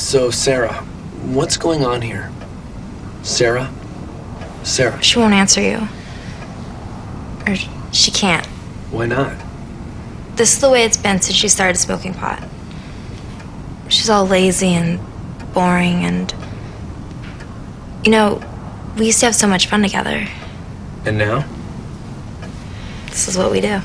So, Sarah, what's going on here? Sarah? Sarah? She won't answer you. Or she can't. Why not? This is the way it's been since she started smoking pot. She's all lazy and boring and... You know, we used to have so much fun together. And now? This is what we do.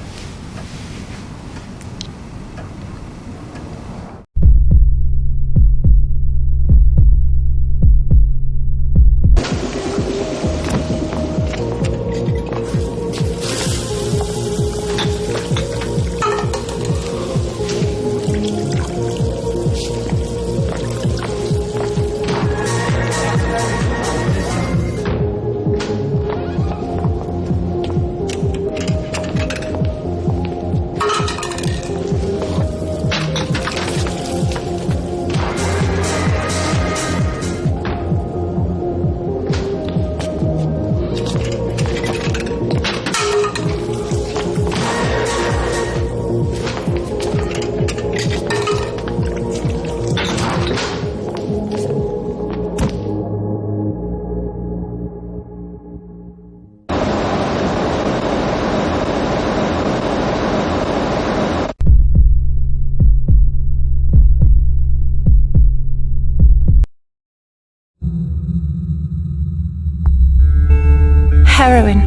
Heroin.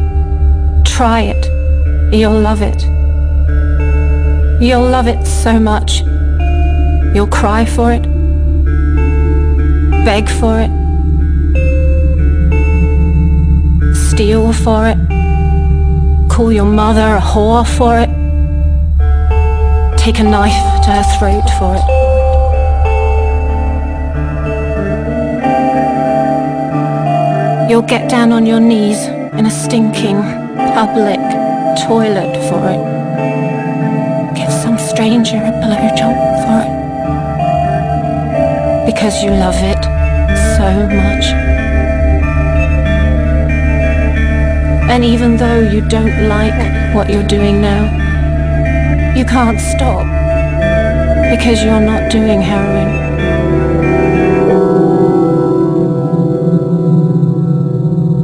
Try it. You'll love it. You'll love it so much. You'll cry for it. Beg for it. Steal for it. Call your mother a whore for it. Take a knife to her throat for it. You'll get down on your knees in a stinking public toilet for it. Give some stranger a blowjob for it. Because you love it so much. And even though you don't like what you're doing now, you can't stop. Because you're not doing heroin.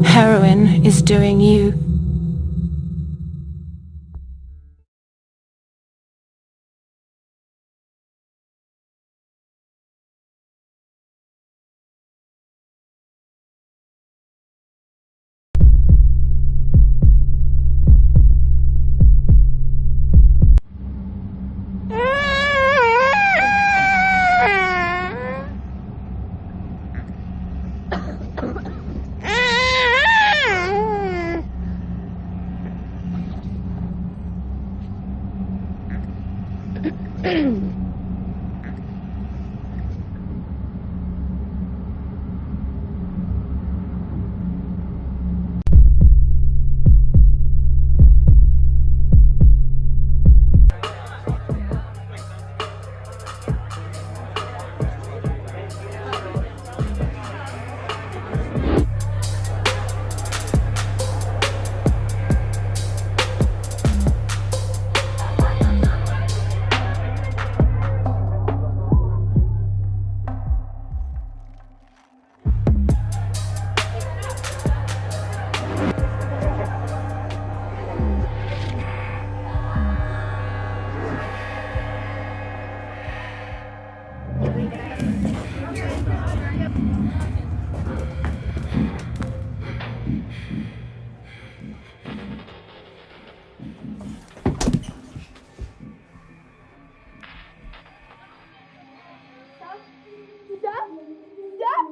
Heroin is doing you.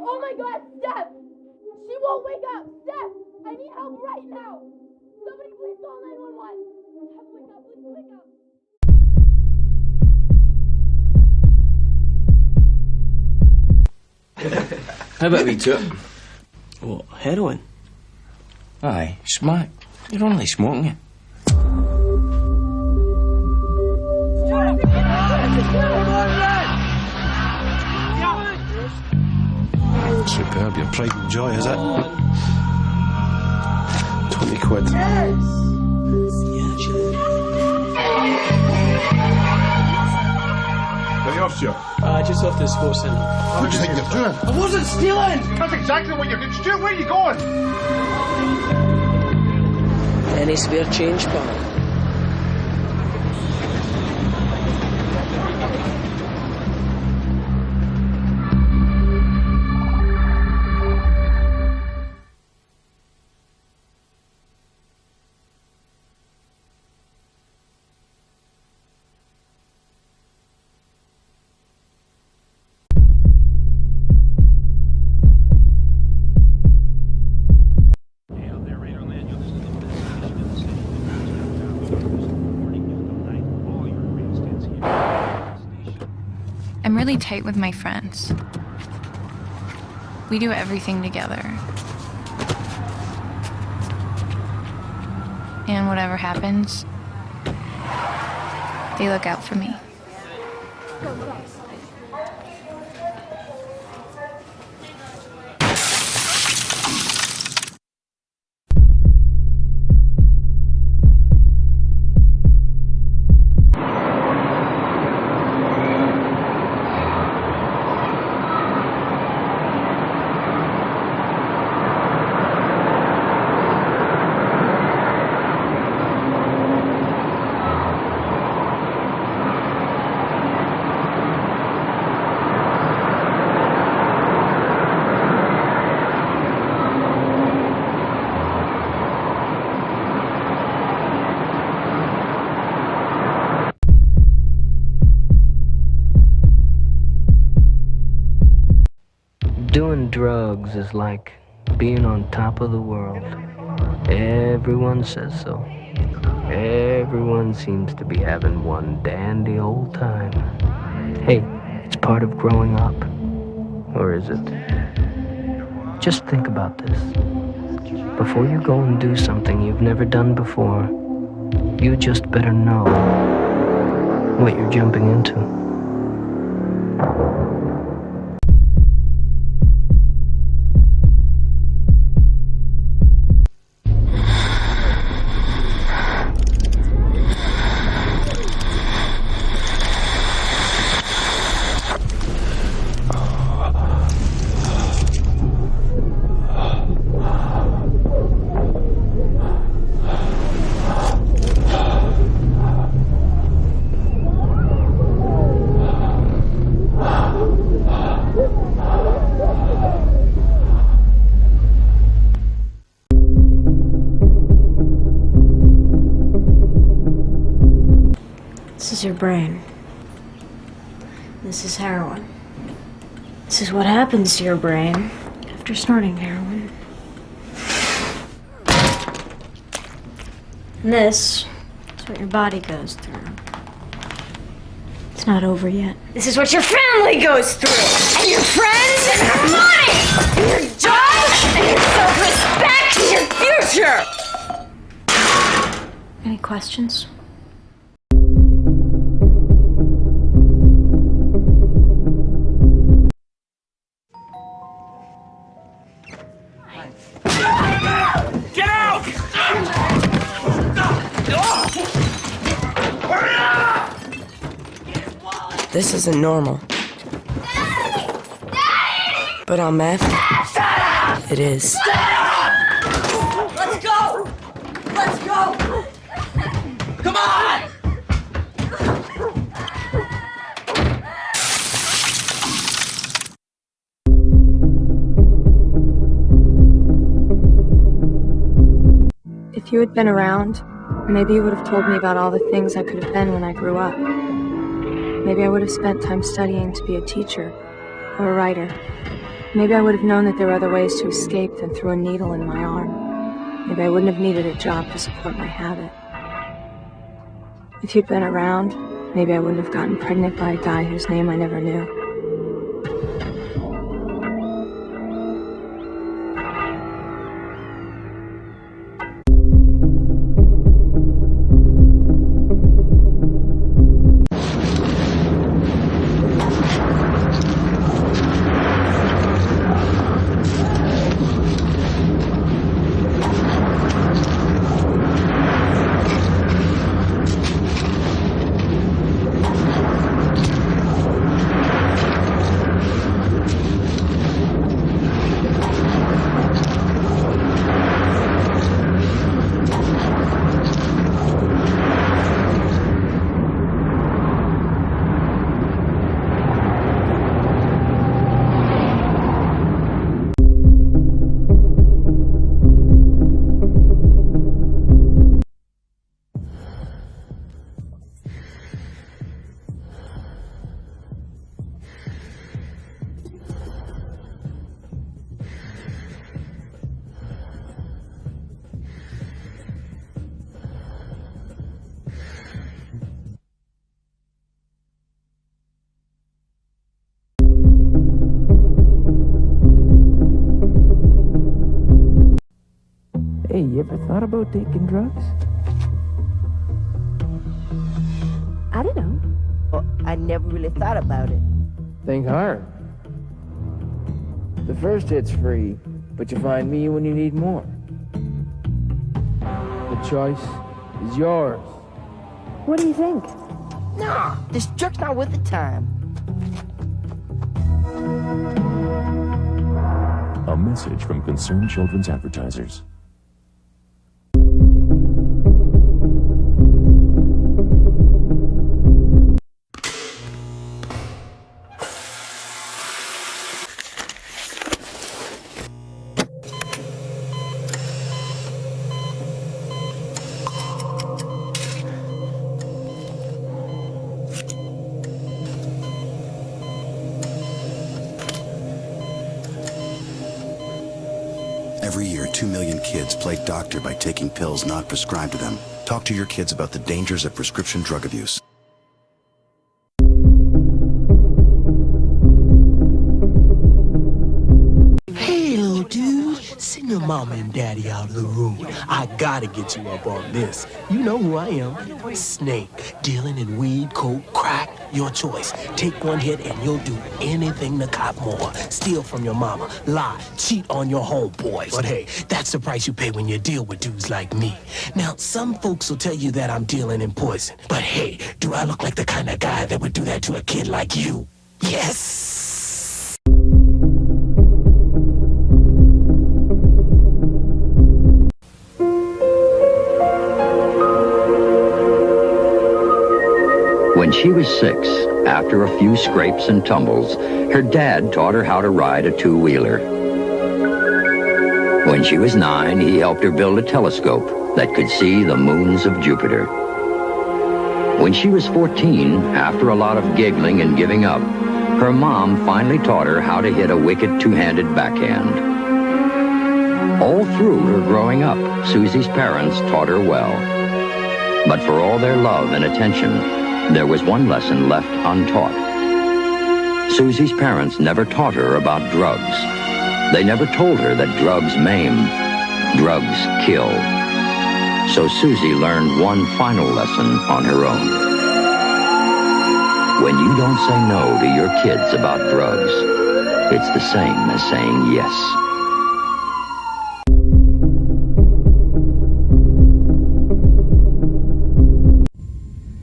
Oh my God, Steph! She won't wake up! Steph! I need help right now! Somebody please call 911! Steph, wake up! Please wake up! How about we took? What, heroin? Aye, smack. You're only smoking it. Superb, your pride and joy, is it? 20 quid. Are you off, Stuart? Just off the sports centre. What do you think you're doing? I wasn't stealing! That's exactly what you're doing. Stuart, where are you going? Any spare change, pal? I'm really tight with my friends. We do everything together. And whatever happens, they look out for me. Doing drugs is like being on top of the world. Everyone says so. Everyone seems to be having one dandy old time. Hey, it's part of growing up. Or is it? Just think about this. Before you go and do something you've never done before, you just better know what you're jumping into. This is your brain. This is heroin. This is what happens to your brain after snorting heroin. And this is what your body goes through. It's not over yet. This is what your family goes through! And your friends, and your money! And your job, and your self-respect, and your future! Any questions? Get out! This isn't normal. But on meth, it is. Let's go! Let's go! Come on! If you had been around, maybe you would have told me about all the things I could have been when I grew up. Maybe I would have spent time studying to be a teacher or a writer. Maybe I would have known that there were other ways to escape than through a needle in my arm. Maybe I wouldn't have needed a job to support my habit. If you'd been around, maybe I wouldn't have gotten pregnant by a guy whose name I never knew. Hey, you ever thought about taking drugs? I don't know. Well, I never really thought about it. Think hard. The first hit's free, but you find me when you need more. The choice is yours. What do you think? Nah, this jerk's not worth the time. A message from Concerned Children's Advertisers. Every year, 2 million kids play doctor by taking pills not prescribed to them. Talk to your kids about the dangers of prescription drug abuse. Hey, little dude, send your mama and daddy out of the room. I gotta get you up on this. You know who I am. Snake, dealing in weed, coke, crack, your choice. Take one hit and you'll do anything to cop more. Steal from your mama, lie, cheat on your homeboys. But hey, that's the price you pay when you deal with dudes like me. Now, some folks will tell you that I'm dealing in poison. But hey, do I look like the kind of guy that would do that to a kid like you? Yes! When she was 6, after a few scrapes and tumbles, her dad taught her how to ride a two-wheeler. When she was 9, he helped her build a telescope that could see the moons of Jupiter. When she was 14, after a lot of giggling and giving up, her mom finally taught her how to hit a wicked two-handed backhand. All through her growing up, Susie's parents taught her well. But for all their love and attention, there was one lesson left untaught. Susie's parents never taught her about drugs. They never told her that drugs maim, drugs kill. So Susie learned one final lesson on her own. When you don't say no to your kids about drugs, it's the same as saying yes.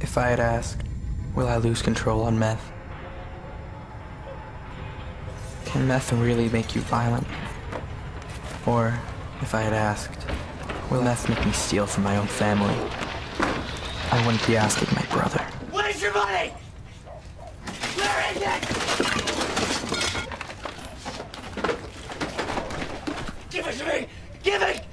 If I had asked, will I lose control on meth? Can meth really make you violent? Or, if I had asked, will meth make me steal from my own family? I wouldn't be asking my brother. Where's your money? Where is it? Give it to me! Give it!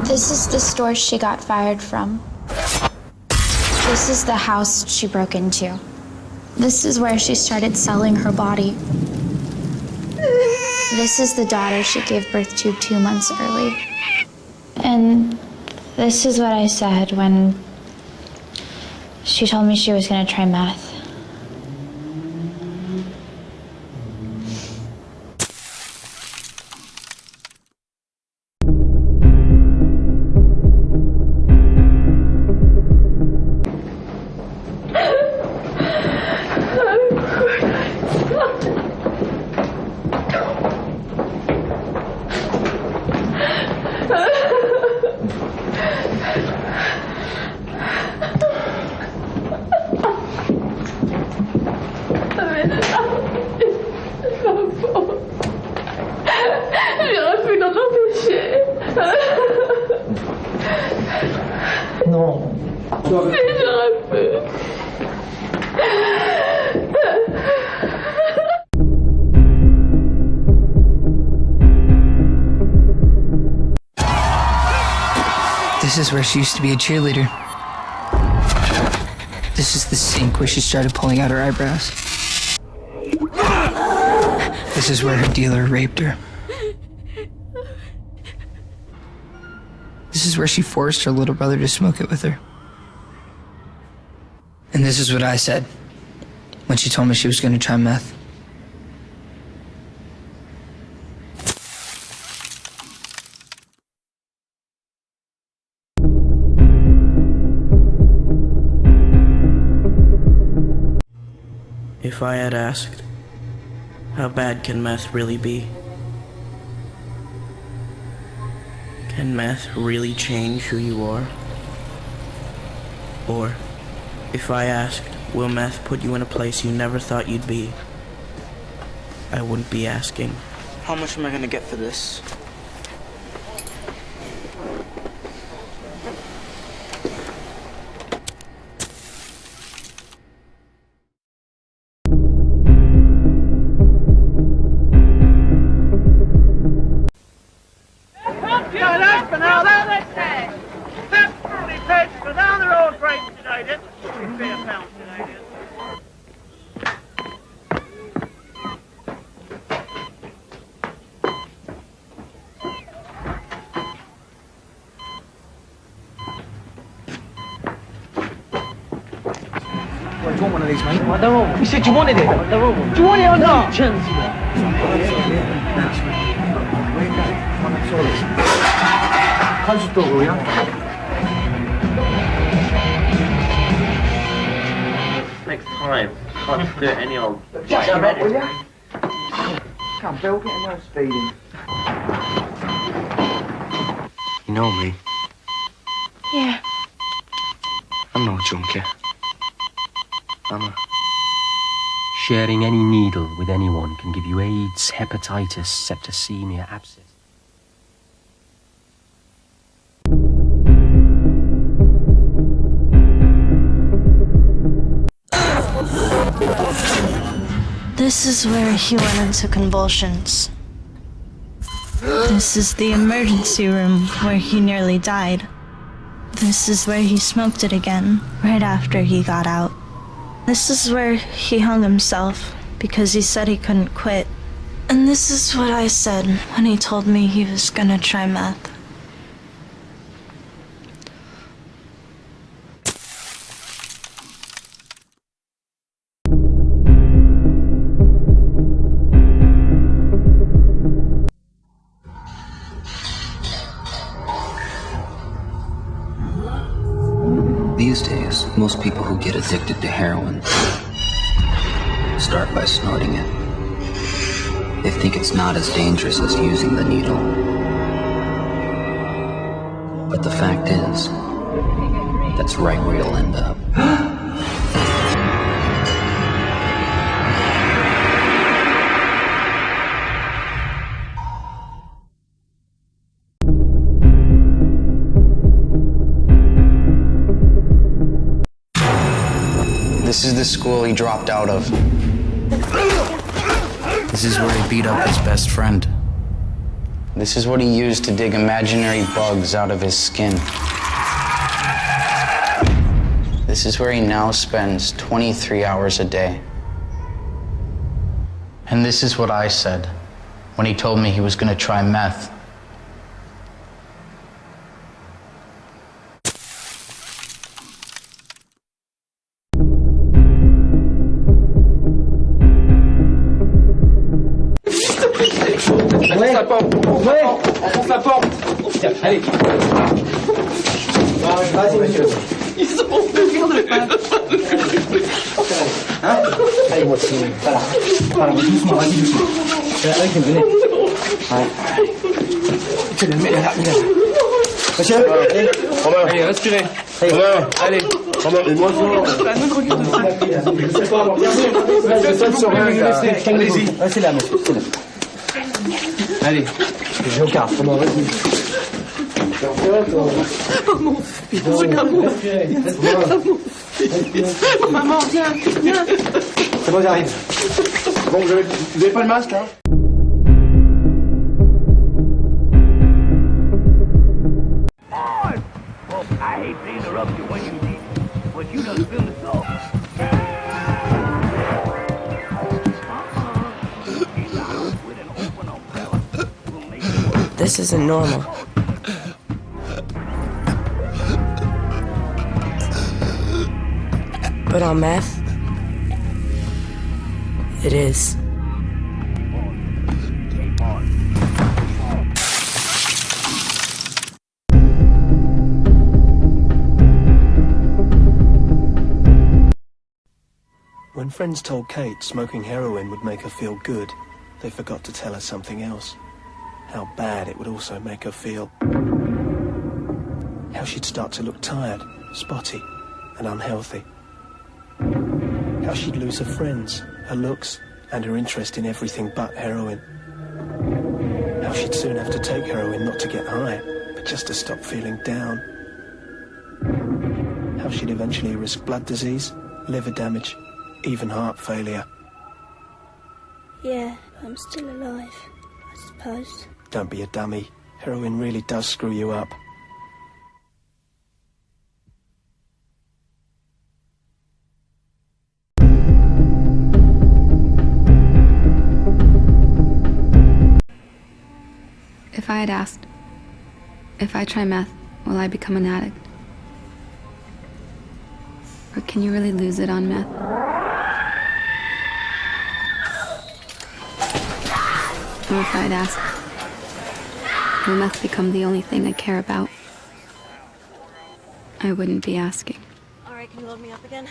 This is the store she got fired from. This is the house she broke into. This is where she started selling her body. This is the daughter she gave birth to 2 months early. And this is what I said when she told me she was gonna try meth. Non. This is where she used to be a cheerleader. This is the sink where she started pulling out her eyebrows. This is where her dealer raped her. This is where she forced her little brother to smoke it with her. And this is what I said when she told me she was going to try meth. If I had asked, how bad can meth really be? Can meth really change who you are? Or, if I asked, will meth put you in a place you never thought you'd be? I wouldn't be asking. How much am I gonna get for this? Do you want one of these, mate? I don't want one. You said you wanted it. I don't want one. Do you want it or not? No chance of that. Close the door, will you? Next time, can't do it any old. Shut up, will you? Come, Bill, get him no speeding. You know me. Yeah. I'm no junkie. Sharing any needle with anyone can give you AIDS, hepatitis, septicemia, abscess. This is where he went into convulsions. This is the emergency room where he nearly died. This is where he smoked it again, right after he got out. This is where he hung himself because he said he couldn't quit. And this is what I said when he told me he was gonna try meth. These days, most people who get addicted to heroin start by snorting it. They think it's not as dangerous as using the needle. But the fact is, that's right where you'll end up. This is the school he dropped out of. This is where he beat up his best friend. This is what he used to dig imaginary bugs out of his skin. This is where he now spends 23 hours a day. And this is what I said when he told me he was gonna try meth. Ouais, enfonce la porte. Allez. Vas-y, monsieur. Ils sont hein? Allez, moi aussi. Voilà. Voilà, doucement, vas-y, doucement. Allez, venez. Ouais. Tu le mets là, monsieur, allez. Romain. Allez, respirez. Romain. Allez. Romain, et moi, je sais pas, regardez. Allez-y. C'est là, monsieur. C'est là. Allez, je regarde, comment vas-y. Oh mon fils, regarde mon fils. Oh mon fils. Maman, viens, viens. C'est bon, j'arrive. Bon, vous avez pas le masque, hein? Well, I hate to interrupt you when you need, but you done spilled the salt. This isn't normal. But on meth, it is. When friends told Kate smoking heroin would make her feel good, they forgot to tell her something else. How bad it would also make her feel. How she'd start to look tired, spotty, and unhealthy. How she'd lose her friends, her looks, and her interest in everything but heroin. How she'd soon have to take heroin not to get high, but just to stop feeling down. How she'd eventually risk blood disease, liver damage, even heart failure. Yeah, I'm still alive, I suppose. Don't be a dummy. Heroin really does screw you up. If I had asked, if I try meth, will I become an addict? Or can you really lose it on meth? Or if I'd asked, will meth become the only thing I care about? I wouldn't be asking. All right, can you load me up again?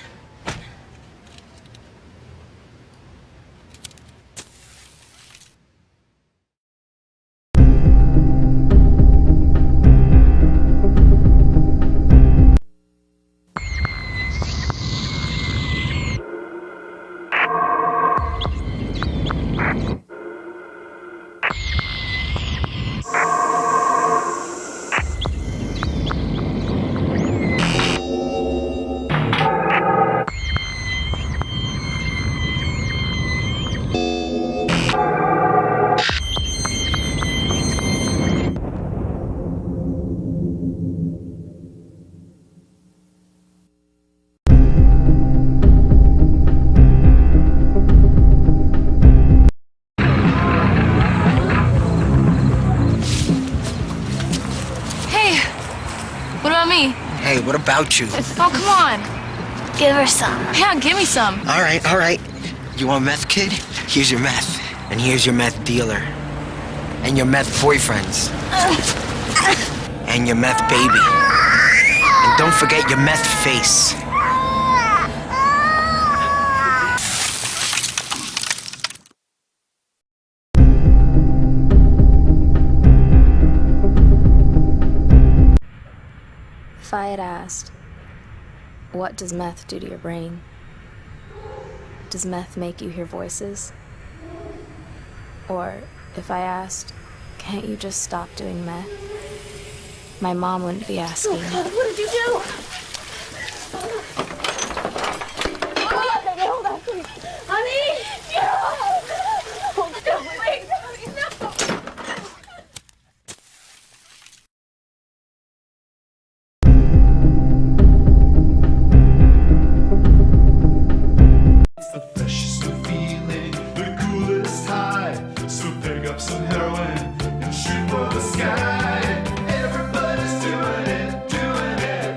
Hey, what about you? Oh, come on. Give her some. Yeah, give me some. All right. You want meth, kid? Here's your meth. And here's your meth dealer. And your meth boyfriends. And your meth baby. And don't forget your meth face. If I had asked, what does meth do to your brain? Does meth make you hear voices? Or if I asked, can't you just stop doing meth? My mom wouldn't be asking. Oh, God, what did you do? Oh, baby, hold on, please. Honey! Yeah! Hold still, please. Honey, no! It's the freshest new feeling, the coolest high. So pick up some heroin and shoot for the sky. Everybody's doing it, doing it.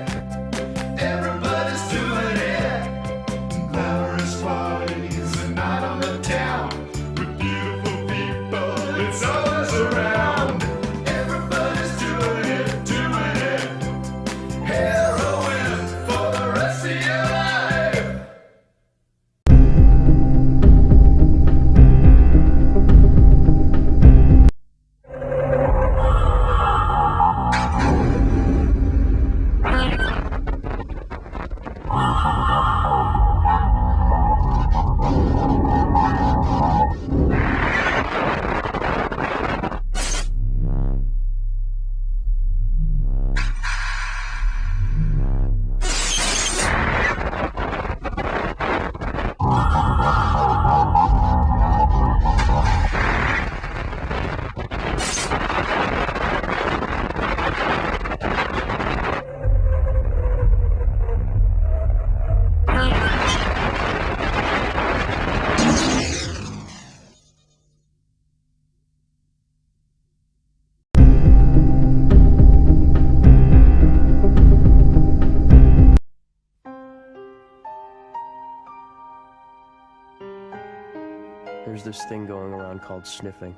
this thing going around called sniffing.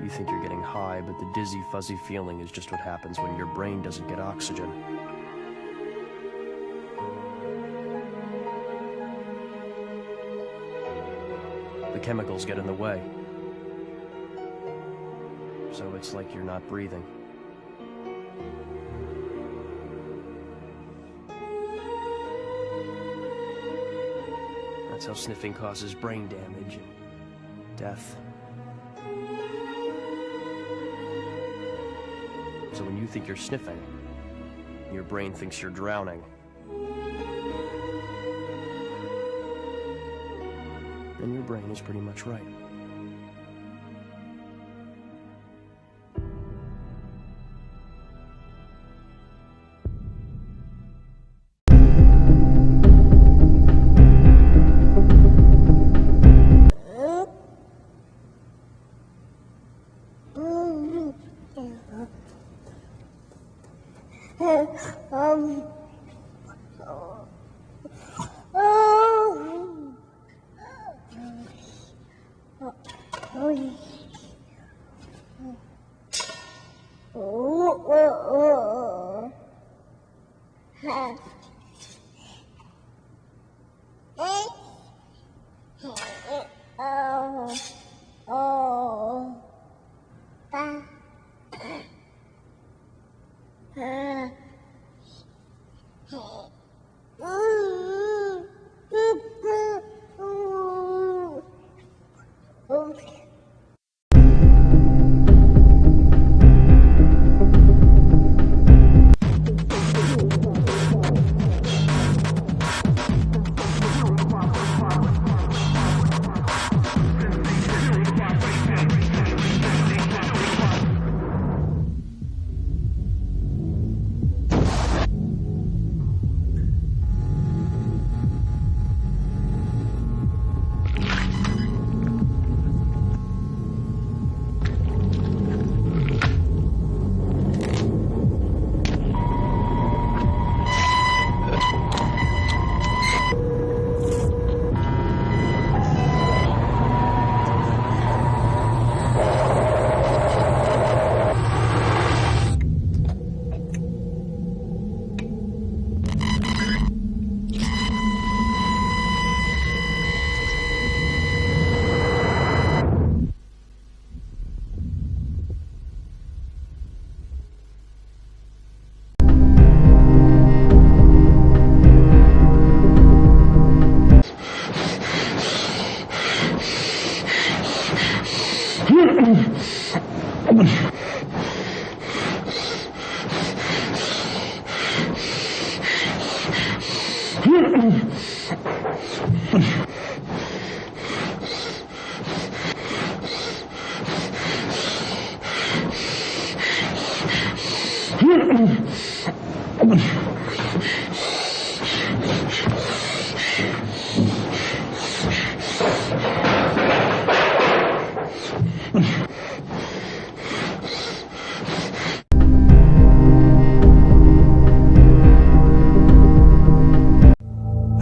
You think you're getting high, but the dizzy, fuzzy feeling is just what happens when your brain doesn't get oxygen. The chemicals get in the way. So it's like you're not breathing. That's how sniffing causes brain damage and death. So when you think you're sniffing, your brain thinks you're drowning. And your brain is pretty much right.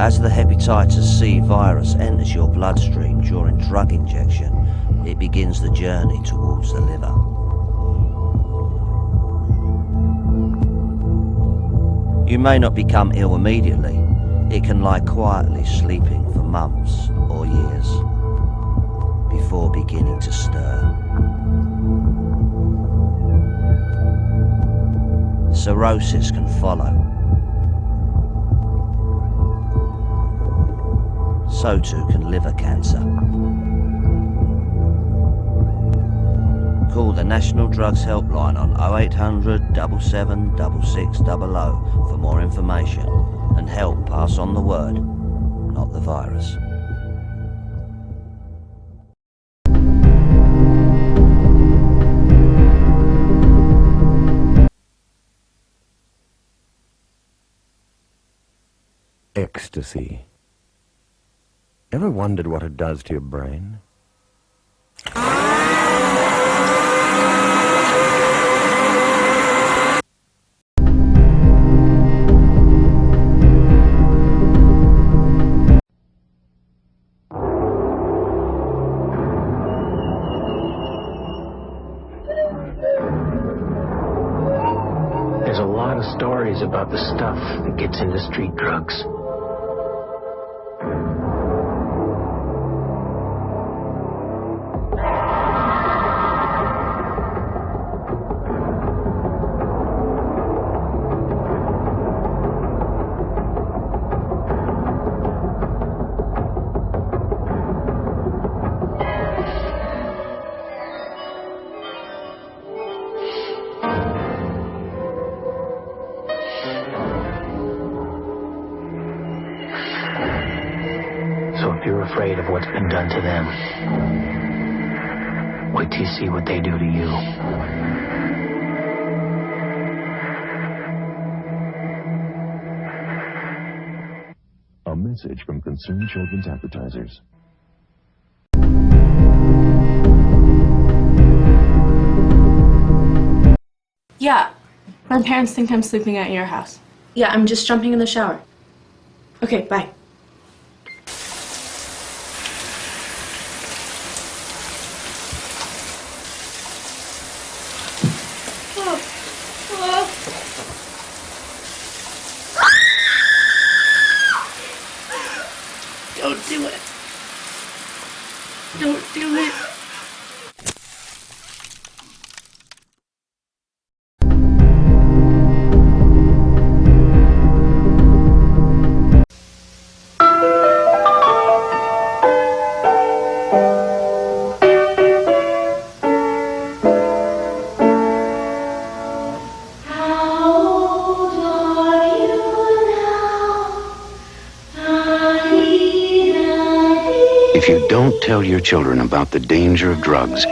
As the hepatitis C virus enters your bloodstream during drug injection, it begins the journey towards the liver. You may not become ill immediately. It can lie quietly sleeping for months or years before beginning to stir. Cirrhosis can follow. So too can liver cancer. Call the National Drugs Helpline on 0800 77 6600 for more information and help pass on the word, not the virus. Ecstasy. Ever wondered what it does to your brain? lot of stories about the stuff that gets into street drugs. So if you're afraid of what's been done to them, wait till you see what they do to you. A message from Concerned Children's Advertisers. Yeah, my parents think I'm sleeping at your house. Yeah, I'm just jumping in the shower. Okay, bye. Don't do it. Don't do it. If you don't tell your children about the danger of drugs,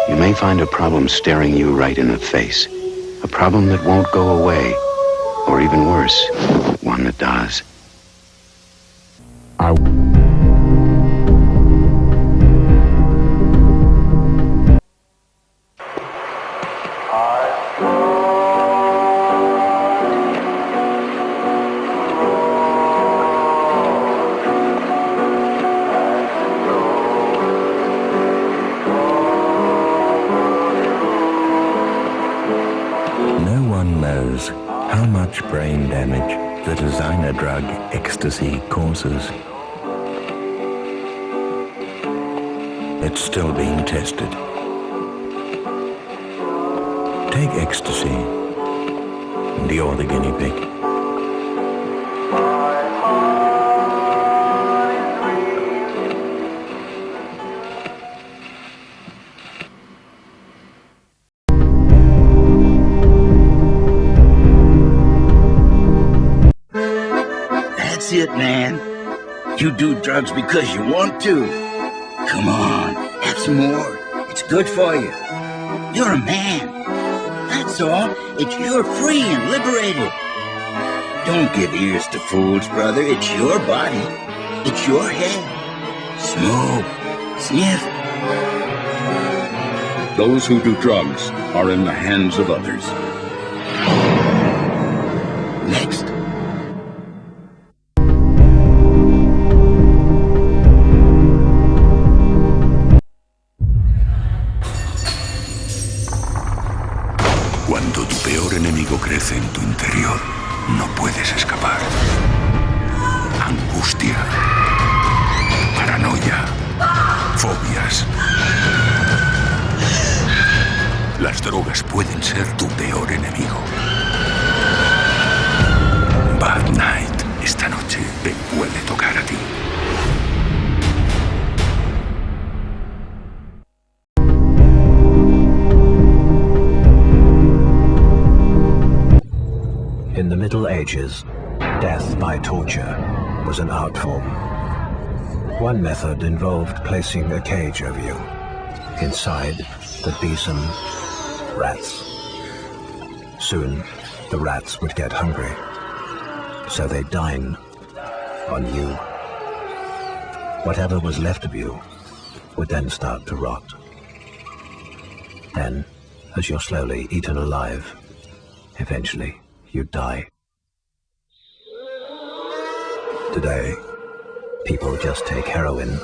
you may find a problem staring you right in the face. A problem that won't go away, or even worse, one that does. No one knows how much brain damage the designer drug ecstasy causes. It's still being tested. Take ecstasy, and you're the guinea pig. That's it, man. You do drugs because you want to. Come on, have some more. It's good for you. You're a man. That's all. You're free and liberated. Don't give ears to fools, brother. It's your body. It's your head. Smoke. Sniff. Those who do drugs are in the hands of others. Next. Cuando tu peor enemigo crece en tu interior, no puedes escapar. Angustia, paranoia, fobias. Las drogas pueden ser tu peor enemigo. Bad Night, esta noche te puede tocar a ti. In the Middle Ages, death by torture was an art form. One method involved placing a cage over you. Inside there'd be some rats. Soon, the rats would get hungry, so they'd dine on you. Whatever was left of you would then start to rot. Then, as you're slowly eaten alive, eventually you die. Today, people just take heroin